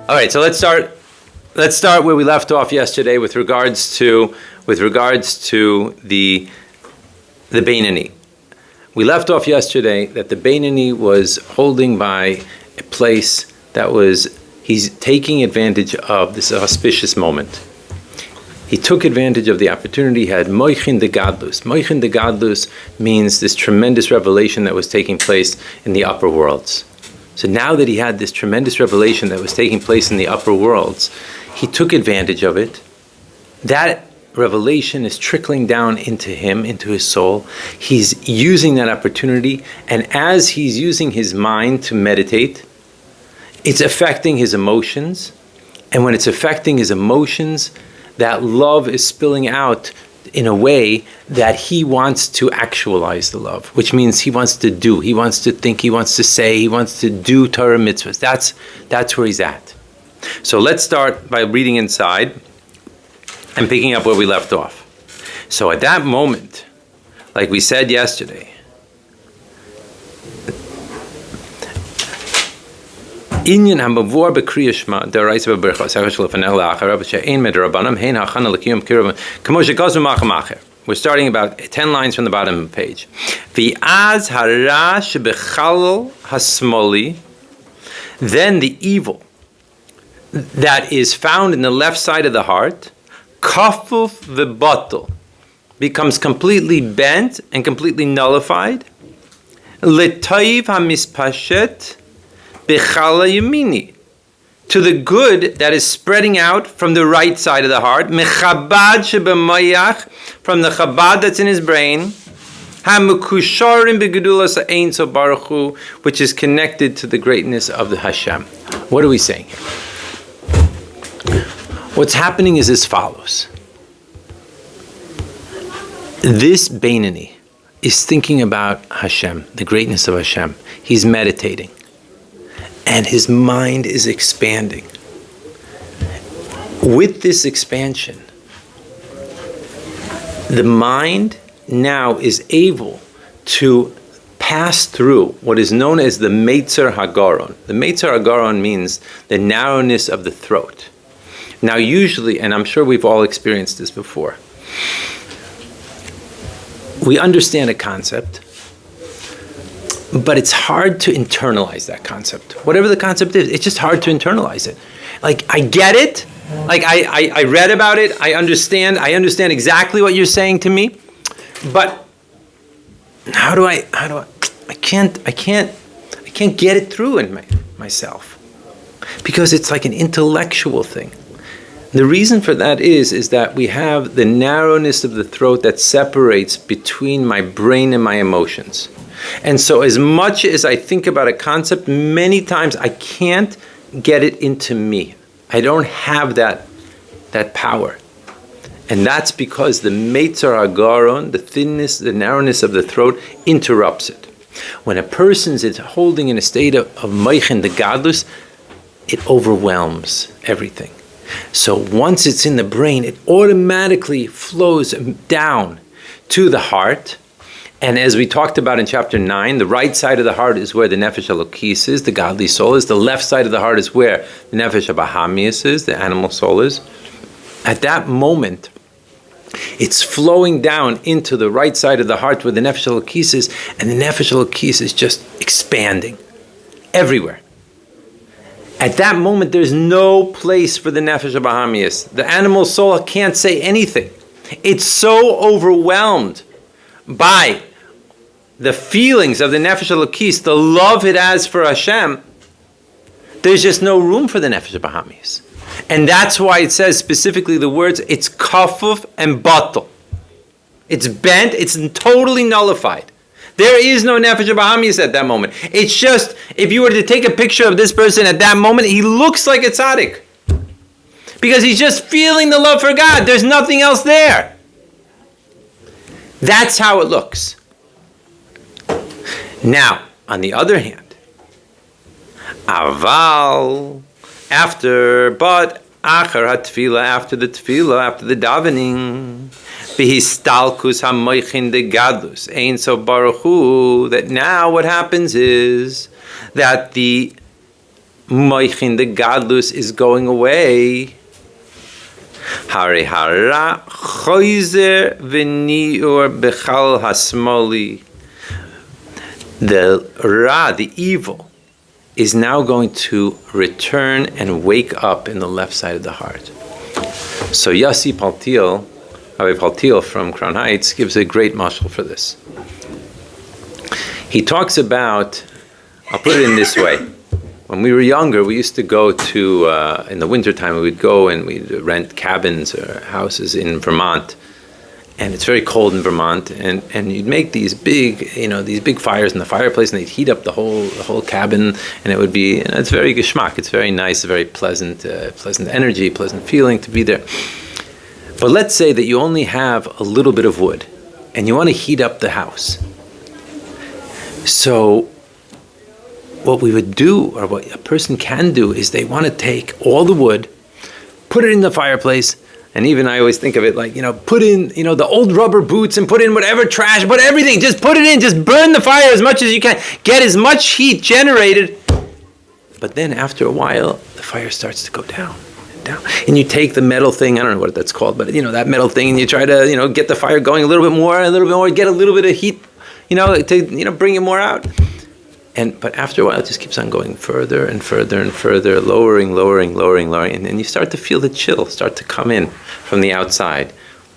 All right, so let's start where we left off yesterday with regards to the Benoni. We left off yesterday that the Benoni was holding by a place he's taking advantage of this auspicious moment. He took advantage of the opportunity. He had Moichin de Gadlus. Moichin de Gadlus means this tremendous revelation that was taking place in the upper worlds. So now that he had this tremendous revelation that was taking place in the upper worlds, he took advantage of it. That revelation is trickling down into him, into his soul. He's using that opportunity, and as he's using his mind to meditate, it's affecting his emotions. And when it's affecting his emotions, that love is spilling out in a way that he wants to actualize the love, which means he wants to do, he wants to think, he wants to say, he wants to do Torah mitzvahs. That's where he's at. So let's start by reading inside and picking up where we left off. So at that moment, like we said yesterday, Inyan hamavor b'kriya shema deraisa b'bercha sechas shlefanel la'acharav she'ein mederabanan hein hachana l'kiyum kirav kamo shegazu machem acher. We're starting about 10 lines from the bottom of the page. V'az hara shebechalal hasmoli, then the evil that is found in the left side of the heart, kafuf v'batel, becomes completely bent and completely nullified. L'tayv hamispashet Bechala Yamini, to the good that is spreading out from the right side of the heart, Mechabad Shebemayach, from the Chabad that's in his brain, Hamukusharim Begedulas Ein So Baruch Hu, which is connected to the greatness of the Hashem. What are we saying here? What's happening is as follows. This Benoni is thinking about Hashem, the greatness of Hashem. He's meditating. And his mind is expanding. With this expansion, the mind now is able to pass through what is known as the Meitzer Hagaron. The Meitzer Hagaron means the narrowness of the throat. Now usually, and I'm sure we've all experienced this before, we understand a concept, but it's hard to internalize that concept. Whatever the concept is, it's just hard to internalize it. Like, I get it. Like, I read about it. I understand exactly what you're saying to me. But I can't get it through in myself. Because it's like an intellectual thing. The reason for that is that we have the narrowness of the throat that separates between my brain and my emotions. And so as much as I think about a concept, many times I can't get it into me. I don't have that power. And that's because the Meitzer Hagaron, the thinness, the narrowness of the throat, interrupts it. When a person is holding in a state of Moichin de Gadlus, it overwhelms everything. So once it's in the brain, it automatically flows down to the heart. And as we talked about in chapter 9, the right side of the heart is where the Nefesh Elokis is, the godly soul is. The left side of the heart is where the Nefesh Bahamias is, the animal soul is. At that moment, it's flowing down into the right side of the heart where the Nefesh Elokis is, and the Nefesh Elokis is just expanding everywhere. At that moment, there's no place for the Nefesh Bahamias. The animal soul can't say anything. It's so overwhelmed by the feelings of the Nefesh Elokis, the love it has for Hashem, there's just no room for the Nefesh Bahamis. And that's why it says specifically the words, it's kafuf and batel. It's bent, it's totally nullified. There is no Nefesh Bahamis at that moment. It's just, if you were to take a picture of this person at that moment, he looks like a tzaddik. Because he's just feeling the love for God. There's nothing else there. That's how it looks. Now, on the other hand, aval, after the tefillah, after the davening, Bihistalkus hamoichin de gadlus, ein so baruch hu, that now what happens is that the moichin, the gadlus is going away. Hari hara choizer v'niur bechal hasmoli. The ra, the evil, is now going to return and wake up in the left side of the heart. So Yossi Paltiel, Rabbi Paltiel from Crown Heights, gives a great mashal for this. He talks about, I'll put it in this way. When we were younger, we used to go to, in the wintertime, we would go and we'd rent cabins or houses in Vermont. And it's very cold in Vermont. And you'd make these big fires in the fireplace, and they'd heat up the whole cabin. And it would be, it's very geschmack. It's very nice, very pleasant energy, pleasant feeling to be there. But let's say that you only have a little bit of wood, and you want to heat up the house. So what we would do, or what a person can do, is they want to take all the wood, put it in the fireplace, and even I always think of it like, put in, the old rubber boots and put in whatever trash, put everything, just put it in, just burn the fire as much as you can, get as much heat generated. But then after a while, the fire starts to go down and down. And you take the metal thing, I don't know what that's called, but that metal thing, and you try to, get the fire going a little bit more, get a little bit of heat, to bring it more out. But after a while, it just keeps on going further and further and further, lowering, and then you start to feel the chill start to come in from the outside.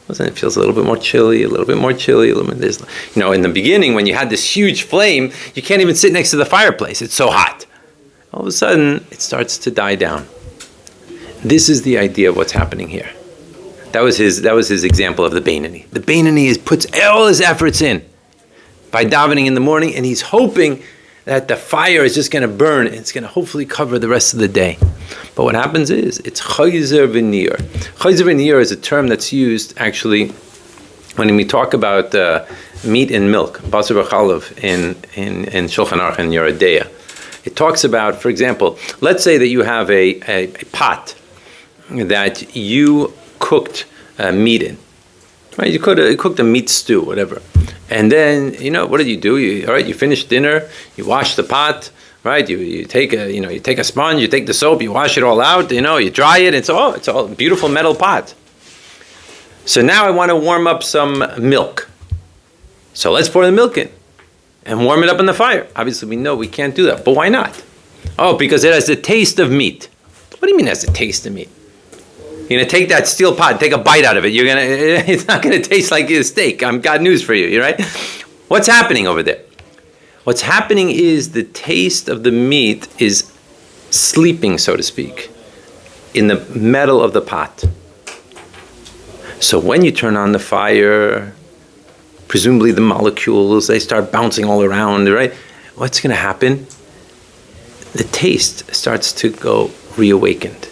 And it feels a little bit more chilly, a little bit. In the beginning, when you had this huge flame, you can't even sit next to the fireplace. It's so hot. All of a sudden, it starts to die down. This is the idea of what's happening here. That was his example of the Benoni. The Benoni puts all his efforts in by davening in the morning, and he's hoping that the fire is just going to burn, and it's going to hopefully cover the rest of the day. But what happens is, it's choizer v'niur. Choizer v'niur is a term that's used, actually, when we talk about meat and milk, basar v'chalav, in Shulchan Aruch and Yoreh Deah. It talks about, for example, let's say that you have a pot that you cooked meat in. Right? You cooked a meat stew, whatever. And then, what did you do? You finish dinner, you wash the pot, right? You take a sponge, you take the soap, you wash it all out, you dry it, it's all a beautiful metal pot. So now I want to warm up some milk. So let's pour the milk in and warm it up in the fire. Obviously we know we can't do that, but why not? Oh, because it has the taste of meat. What do you mean it has the taste of meat? You're going to take that steel pot, take a bite out of it. It's not going to taste like a steak. I've got news for you, right? What's happening over there? What's happening is the taste of the meat is sleeping, so to speak, in the metal of the pot. So when you turn on the fire, presumably the molecules, they start bouncing all around, right? What's going to happen? The taste starts to go reawakened.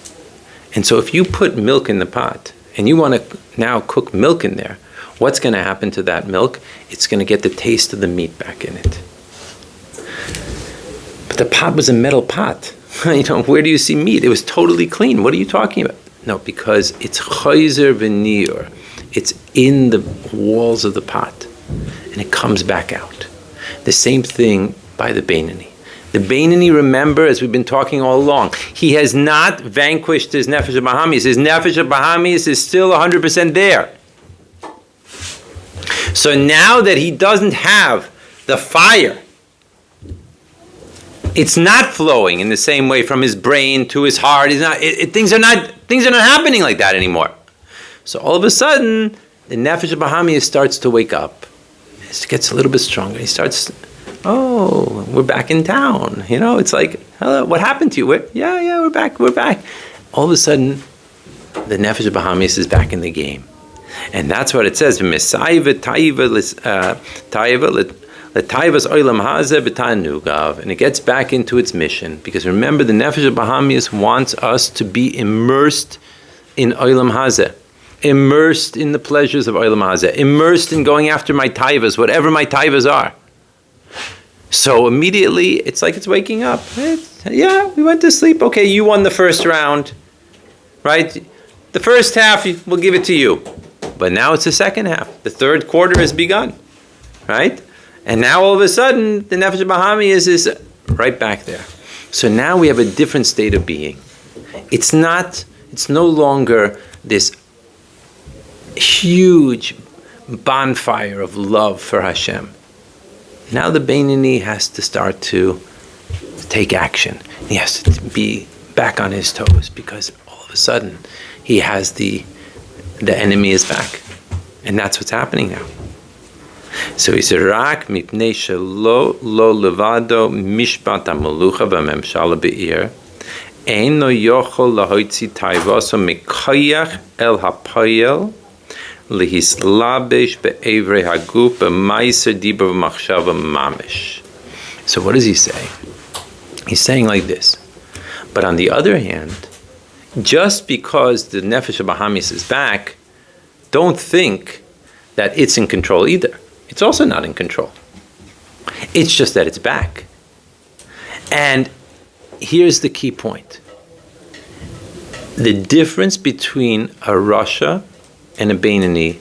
And so if you put milk in the pot and you want to now cook milk in there, what's going to happen to that milk? It's going to get the taste of the meat back in it. But the pot was a metal pot. Where do you see meat? It was totally clean. What are you talking about? No, because it's choizer v'niur. It's in the walls of the pot. And it comes back out. The same thing by the Benoni. The Benoni, remember, as we've been talking all along, he has not vanquished his Nefesh HaBahamis. His Nefesh HaBahamis is still 100% there. So now that he doesn't have the fire, it's not flowing in the same way from his brain to his heart. Things are not happening like that anymore. So all of a sudden, the Nefesh HaBahamis starts to wake up. It gets a little bit stronger. He starts, we're back in town. It's like, hello, what happened to you? We're back. All of a sudden, the Nefesh HaBahamis is back in the game. And that's what it says. And it gets back into its mission. Because remember, the Nefesh HaBahamis wants us to be immersed in Olam Hazeh. Immersed in the pleasures of Olam Hazeh. Immersed in going after my taivas, whatever my taivas are. So immediately, it's like it's waking up. We went to sleep. Okay, you won the first round. Right? The first half, we'll give it to you. But now it's the second half. The third quarter has begun. Right? And now all of a sudden, the Nefesh HaBahamis is right back there. So now we have a different state of being. It's no longer this huge bonfire of love for Hashem. Now the Benoni has to start to take action. He has to be back on his toes because all of a sudden he has the enemy is back. And that's what's happening now. So he said, Rak mipnei shelo lo levado mishpat hamelucha v'memshala be'ir ein lo yochol lahotzi taivaso mikoyach el hapoyel lehislabesh be'evrei haguf b'maiser dibur v'machshava mamish. So what does he say? He's saying like this. But on the other hand, just because the nefesh bahamis is back, don't think that it's in control either. It's also not in control. It's just that it's back. And here's the key point. The difference between a Rasha and a Benoni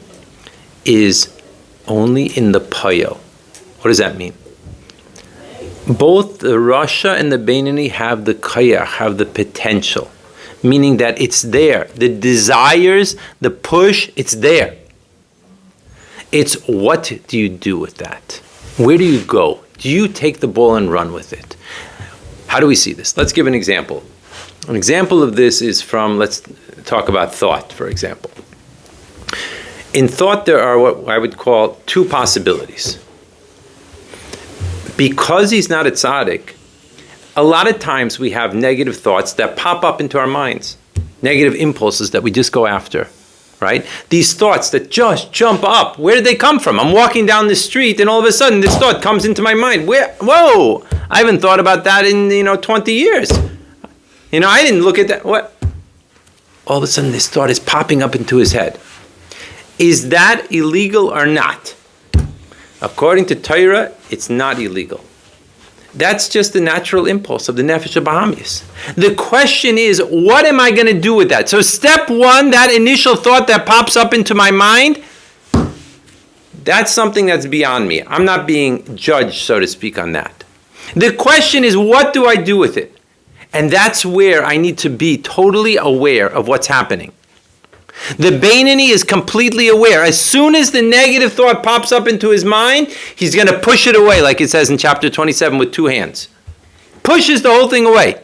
is only in the payel. What does that mean? Both the Rasha and the Benoni have the kayach, have the potential, meaning that it's there. The desires, the push, it's there. It's what do you do with that? Where do you go? Do you take the ball and run with it? How do we see this? Let's give an example. An example of this is from, let's talk about thought, for example. In thought, there are what I would call two possibilities. Because he's not a tzaddik, a lot of times we have negative thoughts that pop up into our minds, negative impulses that we just go after. Right? These thoughts that just jump up, where did they come from? I'm walking down the street and all of a sudden this thought comes into my mind. Whoa, I haven't thought about that in 20 years. I didn't look at that. What? All of a sudden this thought is popping up into his head. Is that illegal or not? According to Torah, it's not illegal. That's just the natural impulse of the nefesh bahamis. The question is, what am I going to do with that? So step one, that initial thought that pops up into my mind, that's something that's beyond me. I'm not being judged, so to speak, on that. The question is, what do I do with it? And that's where I need to be totally aware of what's happening. The Benoni is completely aware. As soon as the negative thought pops up into his mind, he's going to push it away, like it says in chapter 27, with two hands. Pushes the whole thing away.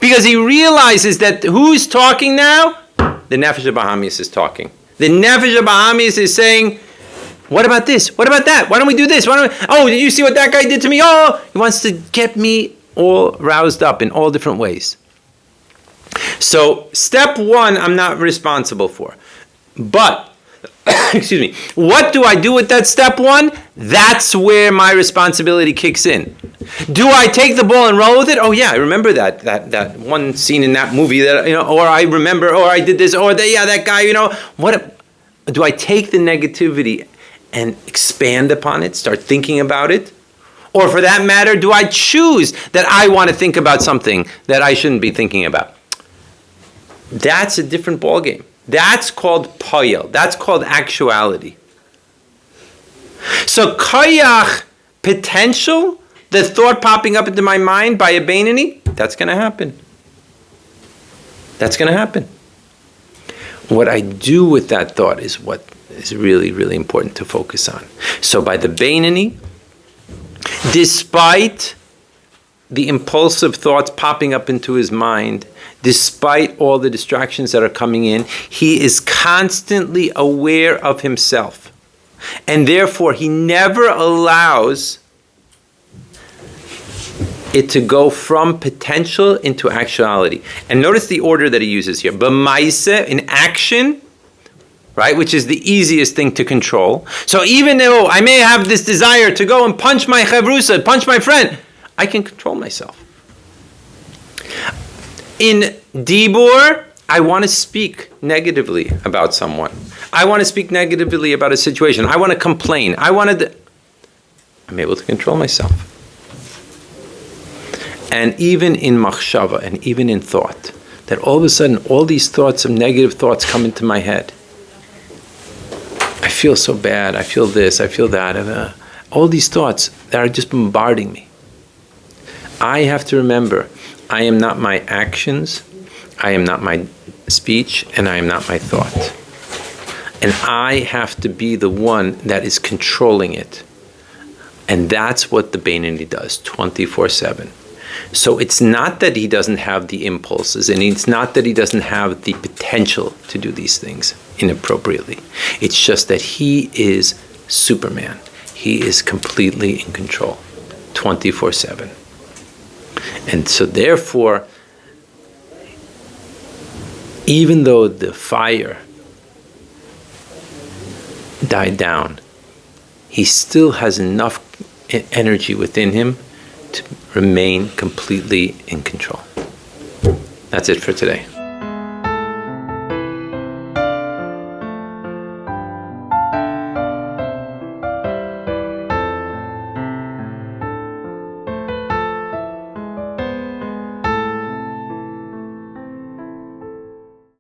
Because he realizes that who's talking now? The Nefesh Bahamis is talking. The Nefesh Bahamis is saying, what about this? What about that? Why don't we do this? Oh, did you see what that guy did to me? Oh, he wants to get me all roused up in all different ways. So step one, I'm not responsible for. But, excuse me, what do I do with that step one? That's where my responsibility kicks in. Do I take the ball and roll with it? Oh yeah, I remember that one scene in that movie that, or I remember, or I did this, or that guy, what do I take the negativity and expand upon it, start thinking about it? Or for that matter, do I choose that I want to think about something that I shouldn't be thinking about? That's a different ballgame. That's called payel. That's called actuality. So koyach, potential, the thought popping up into my mind by a Benoni, that's going to happen. That's going to happen. What I do with that thought is what is really, really important to focus on. So by the Benoni, despite the impulsive thoughts popping up into his mind, despite all the distractions that are coming in, he is constantly aware of himself. And therefore, he never allows it to go from potential into actuality. And notice the order that he uses here. B'maise, in action, right, which is the easiest thing to control. So even though I may have this desire to go and punch my chavrusa, punch my friend, I can control myself. In Dibur, I want to speak negatively about someone. I want to speak negatively about a situation. I want to complain. I'm able to control myself. And even in machshava, and even in thought, that all of a sudden, all these thoughts of negative thoughts come into my head. I feel so bad. I feel this. I feel that. All these thoughts that are just bombarding me. I have to remember, I am not my actions, I am not my speech, and I am not my thought. And I have to be the one that is controlling it. And that's what the Benoni does 24/7. So it's not that he doesn't have the impulses, and it's not that he doesn't have the potential to do these things inappropriately. It's just that he is Superman. He is completely in control 24/7. And so therefore, even though the fire died down, he still has enough energy within him to remain completely in control. That's it for today.